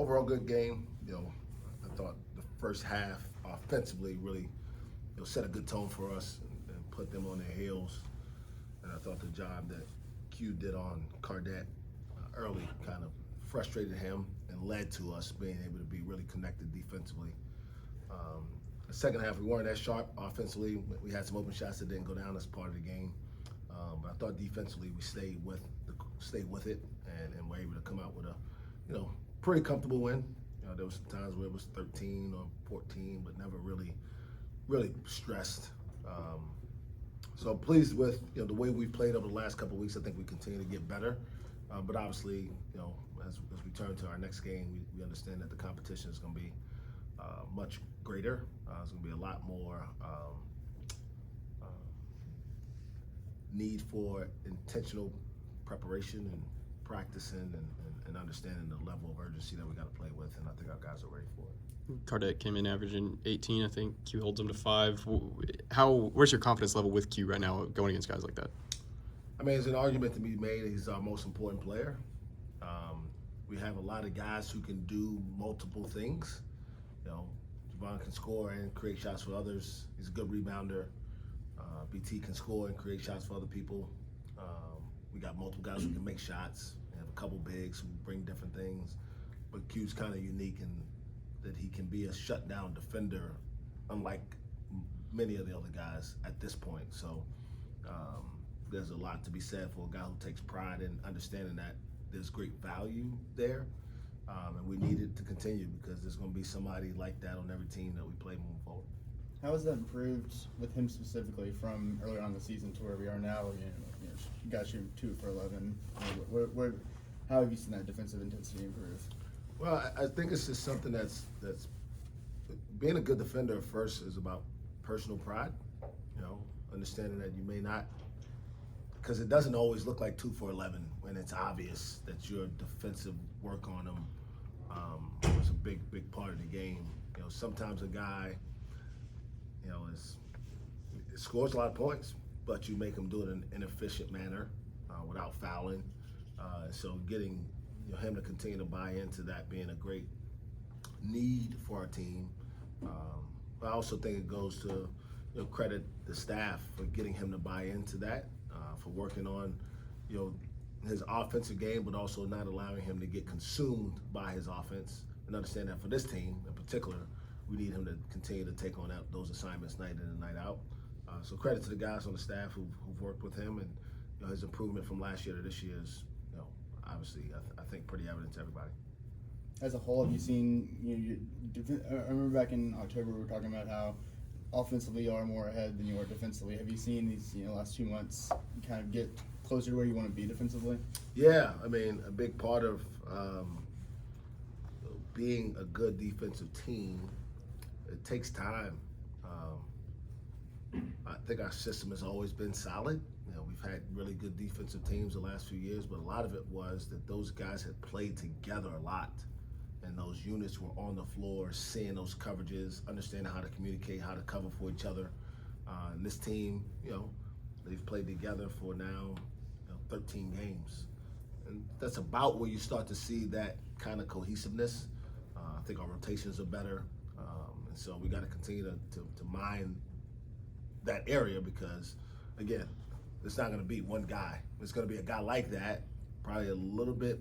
overall good game. I thought the first half offensively really set a good tone for us and put them on their heels. And I thought the job that Q did on Cardette early kind of frustrated him and led to us being able to be really connected defensively. The second half, we weren't as sharp offensively. We had some open shots that didn't go down as part of the game. But I thought defensively we stayed with it and were able to come out with a pretty comfortable win. There was some times where it was 13 or 14, but never really stressed. So pleased with the way we've played over the last couple of weeks. I think we continue to get better. But obviously, as we turn to our next game, we understand that the competition is going to be much greater. There's going to be a lot more need for intentional preparation and practicing and understanding the level of urgency that we got to play with, and I think our guys are ready for it. Cardette came in averaging 18, I think. Q holds him to 5. Where's your confidence level with Q right now going against guys like that? I mean, there's an argument to be made. He's our most important player. We have a lot of guys who can do multiple things. Javon can score and create shots for others. He's a good rebounder. BT can score and create shots for other people. We got multiple guys who can make shots. We have a couple bigs who bring different things. But Q's kind of unique in that he can be a shutdown defender, unlike many of the other guys at this point. So there's a lot to be said for a guy who takes pride in understanding that there's great value there. And we need it to continue because there's going to be somebody like that on every team that we play moving forward. How has that improved with him specifically from earlier on in the season to where we are now? You got you 2 for 11. How have you seen that defensive intensity improve? Well, I think it's just something that's being a good defender first is about personal pride. Understanding that you may not, because it doesn't always look like 2 for 11 when it's obvious that your defensive work on them was a big part of the game. Sometimes a guy scores a lot of points, but you make him do it in an inefficient manner without fouling. So getting him to continue to buy into that being a great need for our team. But I also think it goes to credit the staff for getting him to buy into that, for working on his offensive game, but also not allowing him to get consumed by his offense, and understand that for this team in particular, we need him to continue to take on those assignments night in and night out. So credit to the guys on the staff who've worked with him, and his improvement from last year to this year is, obviously, I think pretty evident to everybody. As a whole, have you seen? I remember back in October we were talking about how offensively you are more ahead than you are defensively. Have you seen these last 2 months kind of get closer to where you want to be defensively? Yeah, I mean, a big part of being a good defensive team, it takes time. I think our system has always been solid. We've had really good defensive teams the last few years, but a lot of it was that those guys had played together a lot, and those units were on the floor, seeing those coverages, understanding how to communicate, how to cover for each other. And this team, they've played together for now 13 games. And that's about where you start to see that kind of cohesiveness. I think our rotations are better. And so we got to continue to mine that area because, again, it's not going to be one guy. It's going to be a guy like that, probably a little bit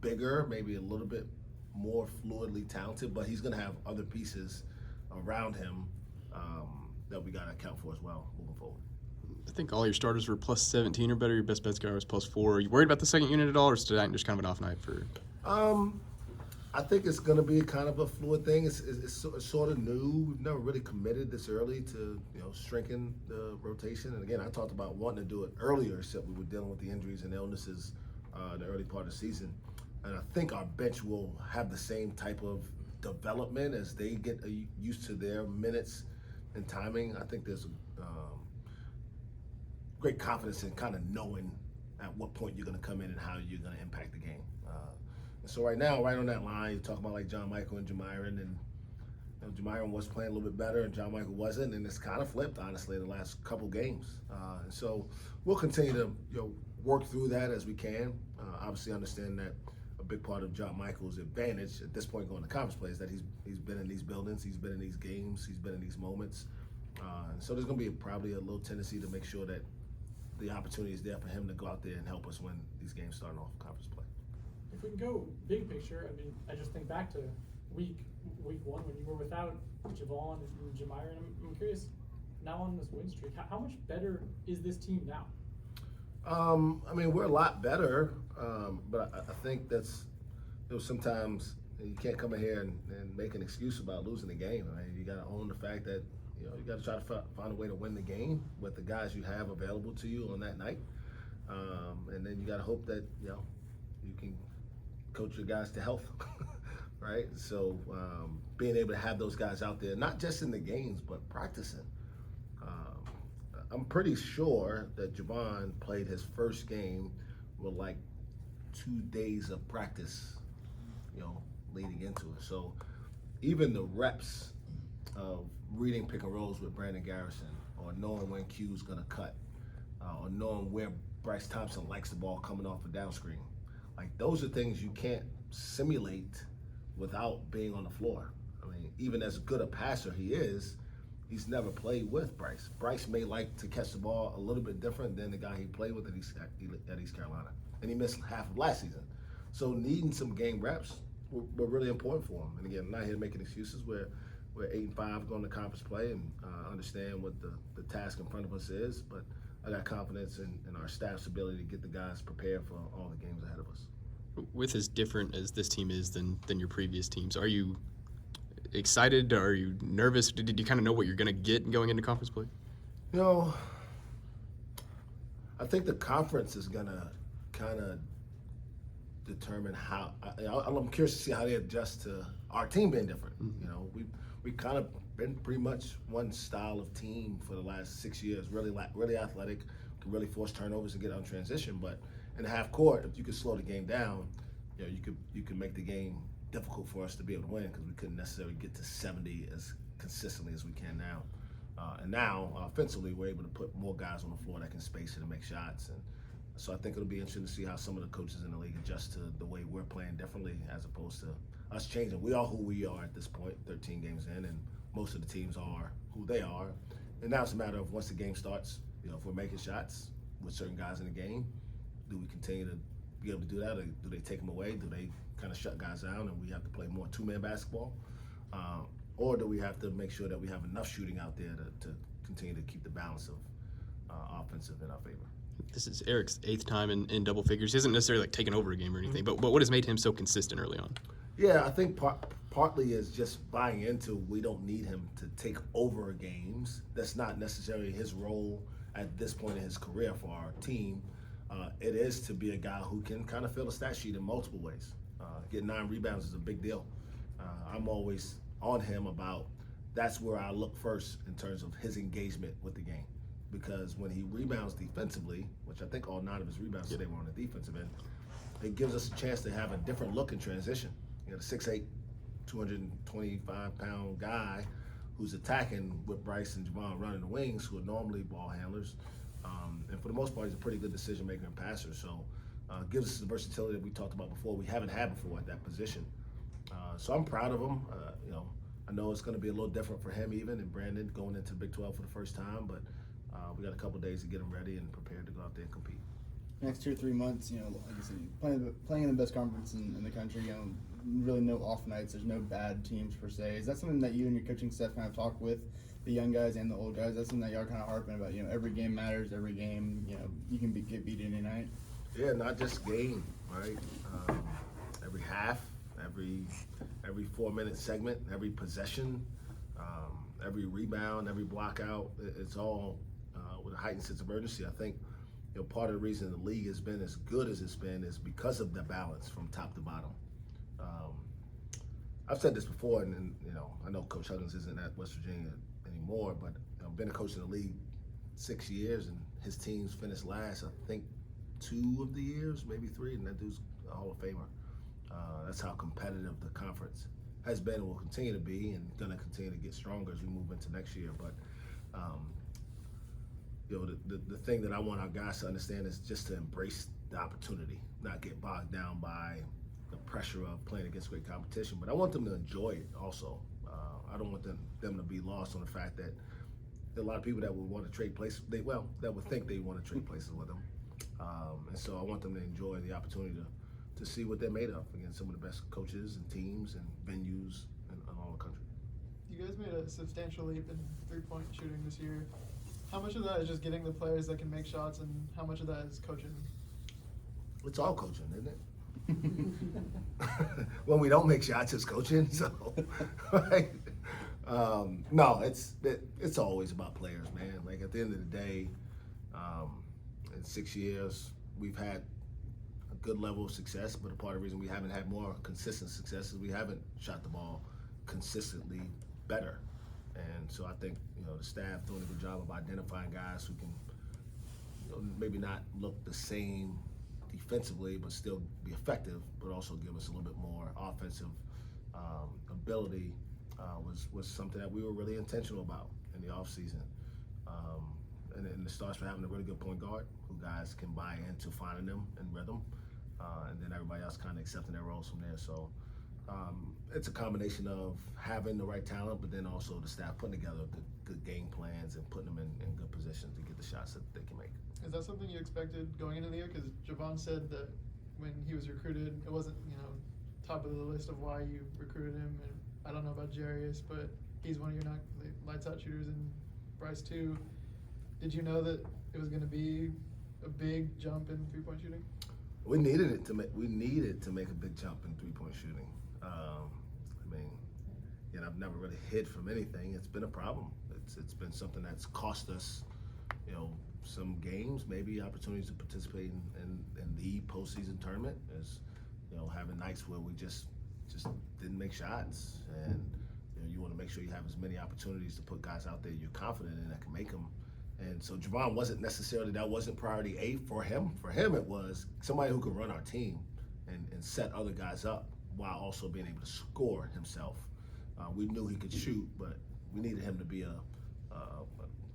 bigger, maybe a little bit more fluidly talented, but he's going to have other pieces around him that we got to account for as well moving forward. I think all your starters were plus 17 or better. Your best guy was plus 4. Are you worried about the second unit at all, or is tonight just kind of an off night for? I think it's going to be kind of a fluid thing. It's sort of new. We've never really committed this early to shrinking the rotation. And again, I talked about wanting to do it earlier, except we were dealing with the injuries and illnesses in the early part of the season. And I think our bench will have the same type of development as they get used to their minutes and timing. I think there's great confidence in kind of knowing at what point you're going to come in and how you're going to impact the game. And so right now, right on that line, you talk about like John Michael and Jamiron, and Jamiron was playing a little bit better and John Michael wasn't, and it's kind of flipped, honestly, in the last couple games. And so we'll continue to work through that as we can. Obviously understand that a big part of John Michael's advantage at this point going to conference play is that he's been in these buildings, he's been in these games, he's been in these moments. So there's going to be probably a little tendency to make sure that the opportunity is there for him to go out there and help us when these games start off conference play. If we can go big picture, I mean, I just think back to week one when you were without Javon and Jamire, and I'm curious, now on this win streak, how much better is this team now? I mean, we're a lot better, but I think that's, sometimes you can't come in here and make an excuse about losing the game. I mean, you got to own the fact that, you got to try to find a way to win the game with the guys you have available to you on that night. And then you got to hope that, you can coach your guys to health, right? So being able to have those guys out there, not just in the games, but practicing. I'm pretty sure that Javon played his first game with like 2 days of practice, leading into it. So even the reps of reading pick and rolls with Brandon Garrison, or knowing when Q's gonna cut, or knowing where Bryce Thompson likes the ball coming off a down screen, like those are things you can't simulate without being on the floor. I mean, even as good a passer he is, he's never played with Bryce. Bryce may like to catch the ball a little bit different than the guy he played with at East Carolina. And he missed half of last season. So needing some game reps were really important for him. And again, I'm not here making excuses. We're 8-5 going to conference play and understand what the task in front of us is. But I got confidence in our staff's ability to get the guys prepared for all the games ahead of us. With as different as this team is than your previous teams, are you excited? Are you nervous? Did you kind of know what you're going to get going into conference play? I think the conference is going to kind of determine how. I'm curious to see how they adjust to our team being different. Mm-hmm. We kind of been pretty much one style of team for the last 6 years. Really athletic, can really force turnovers and get on transition. But in the half court, if you could slow the game down, you could make the game difficult for us to be able to win, because we couldn't necessarily get to 70 as consistently as we can now. And now, offensively, we're able to put more guys on the floor that can space it and make shots. And so I think it'll be interesting to see how some of the coaches in the league adjust to the way we're playing differently as opposed to us changing. We are who we are at this point, 13 games in, and most of the teams are who they are. And now it's a matter of once the game starts, if we're making shots with certain guys in the game, do we continue to be able to do that, or do they take them away? Do they kind of shut guys down and we have to play more two-man basketball? Or do we have to make sure that we have enough shooting out there to continue to keep the balance of offensive in our favor? This is Eric's 8th time in double figures. He hasn't necessarily taken over a game or anything, but what has made him so consistent early on? Yeah, I think partly is just buying into we don't need him to take over games. That's not necessarily his role at this point in his career for our team. It is to be a guy who can kind of fill the stat sheet in multiple ways. Getting 9 rebounds is a big deal. I'm always on him about that's where I look first in terms of his engagement with the game. Because when he rebounds defensively, which I think all 9 of his rebounds today were on the defensive end, it gives us a chance to have a different look in transition. The 6'8", 225-pound guy who's attacking with Bryce and Javon running the wings, who are normally ball handlers. And for the most part, he's a pretty good decision maker and passer. So gives us the versatility that we talked about before, we haven't had before at that position. So I'm proud of him. I know it's going to be a little different for him even, and Brandon going into Big 12 for the first time, but we got a couple of days to get him ready and prepared to go out there and compete. Next 2 or 3 months, like I said, playing in the best conference in the country, really no off nights, there's no bad teams per se. Is that something that you and your coaching staff kind of talk with the young guys and the old guys? That's something that y'all kind of harping about, every game matters, every game, you can get beat any night? Yeah, not just game, right? Every half, every 4-minute segment, every possession, every rebound, every block out, it's all with a heightened sense of urgency. I think part of the reason the league has been as good as it's been is because of the balance from top to bottom. I've said this before, and I know Coach Huggins isn't at West Virginia anymore, but I've been a coach in the league 6 years, and his teams finished last, I think, 2 of the years, maybe 3, and that dude's a Hall of Famer. That's how competitive the conference has been and will continue to be, and going to continue to get stronger as we move into next year. But the thing that I want our guys to understand is just to embrace the opportunity, not get bogged down by the pressure of playing against great competition, but I want them to enjoy it also. I don't want them to be lost on the fact that there are a lot of people that would want to trade places. That would think they want to trade places with them, and so I want them to enjoy the opportunity to see what they're made of against some of the best coaches and teams and venues in all the country. You guys made a substantial leap in 3-point shooting this year. How much of that is just getting the players that can make shots, and how much of that is coaching? It's all coaching, isn't it? When we don't make shots, it's coaching. So, right? No, it's always about players, man. Like at the end of the day, in 6 years, we've had a good level of success, but a part of the reason we haven't had more consistent success is we haven't shot the ball consistently better. And so I think the staff doing a good job of identifying guys who can maybe not look the same defensively, but still be effective, but also give us a little bit more offensive ability was something that we were really intentional about in the offseason. And it starts with having a really good point guard who guys can buy into finding them in rhythm, and then everybody else kind of accepting their roles from there. So it's a combination of having the right talent, but then also the staff putting together good game plans and putting them in good positions to get the shots that they can make. Is that something you expected going into the year? Because Javon said that when he was recruited, it wasn't, top of the list of why you recruited him. And I don't know about Jarius, but he's one of your lights out shooters, and Bryce too. Did you know that it was going to be a big jump in 3-point shooting? We needed to make a big jump in 3-point shooting. I've never really hid from anything. It's been a problem. It's been something that's cost us, some games, maybe opportunities to participate in the postseason tournament. Is having nights where we just didn't make shots, and you want to make sure you have as many opportunities to put guys out there you're confident in that can make them. And so Javon that wasn't priority A for him. For him, it was somebody who could run our team and set other guys up while also being able to score himself. We knew he could shoot, but we needed him to be a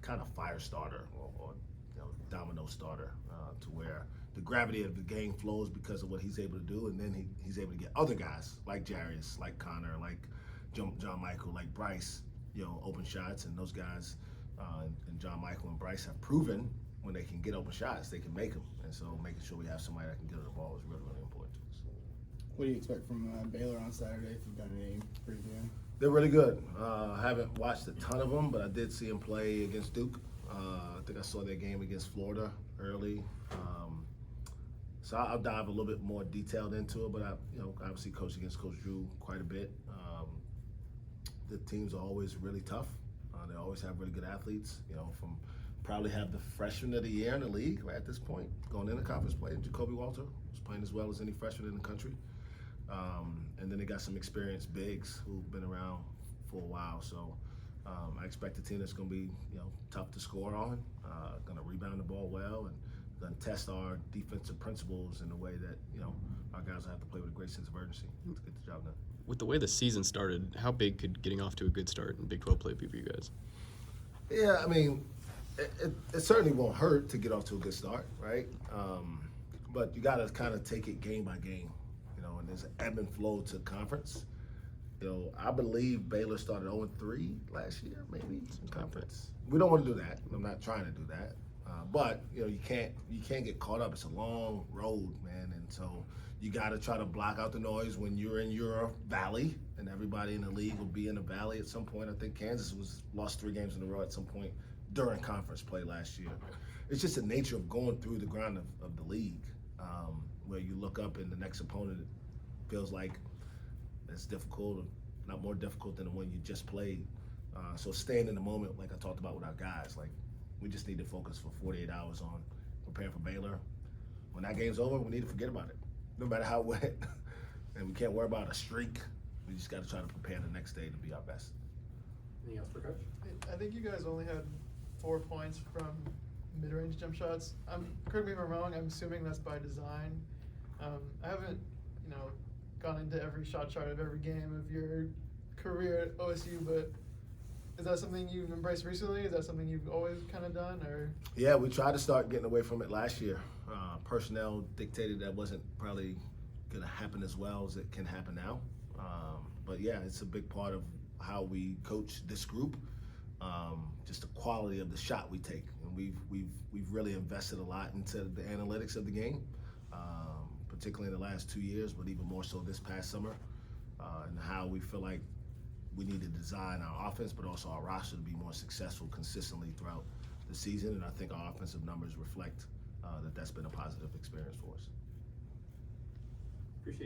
kind of fire starter or domino starter to where the gravity of the game flows because of what he's able to do, and then he's able to get other guys like Jarius, like Connor, like John Michael, like Bryce, open shots, and those guys and John Michael and Bryce have proven when they can get open shots, they can make them, and so making sure we have somebody that can get the ball is really, really important to us. What do you expect from Baylor on Saturday, if you've done any preview? They're really good. I haven't watched a ton of them, but I did see them play against Duke. I think I saw their game against Florida early. So I'll dive a little bit more detailed into it, but I obviously coached against Coach Drew quite a bit. The teams are always really tough. They always have really good athletes. From probably have the freshman of the year in the league right at this point, going into conference play. Jacoby Walter was playing as well as any freshman in the country. And then they got some experienced bigs who've been around for a while. So I expect a team that's going to be tough to score on, going to rebound the ball well, and going to test our defensive principles in a way that our guys will have to play with a great sense of urgency to get the job done. With the way the season started, how big could getting off to a good start in Big 12 play be for you guys? Yeah, it certainly won't hurt to get off to a good start, right? But you got to kind of take it game by game, and there's an ebb and flow to conference. I believe Baylor started 0-3 last year, maybe in conference. We don't want to do that. I'm not trying to do that. But you can't get caught up. It's a long road, man, and so you got to try to block out the noise when you're in your valley, and everybody in the league will be in a valley at some point. I think Kansas lost 3 games in a row at some point during conference play last year. It's just the nature of going through the grind of the league, where you look up and the next opponent feels like it's difficult, not more difficult than the one you just played. So staying in the moment, like I talked about with our guys, like we just need to focus for 48 hours on preparing for Baylor. When that game's over, we need to forget about it, no matter how it went. And we can't worry about a streak. We just got to try to prepare the next day to be our best. Anything else for Coach? I think you guys only had 4 points from mid-range jump shots. Correct me if I'm wrong, I'm assuming that's by design. I haven't, gone into every shot chart of every game of your career at OSU, but is that something you've embraced recently? Is that something you've always kind of done, or? Yeah, we tried to start getting away from it last year. Personnel dictated that wasn't probably going to happen as well as it can happen now. But yeah, it's a big part of how we coach this group. Just the quality of the shot we take, and we've really invested a lot into the analytics of the game, particularly in the last 2 years, but even more so this past summer, and how we feel like we need to design our offense, but also our roster to be more successful consistently throughout the season. And I think our offensive numbers reflect that that's been a positive experience for us. Appreciate you.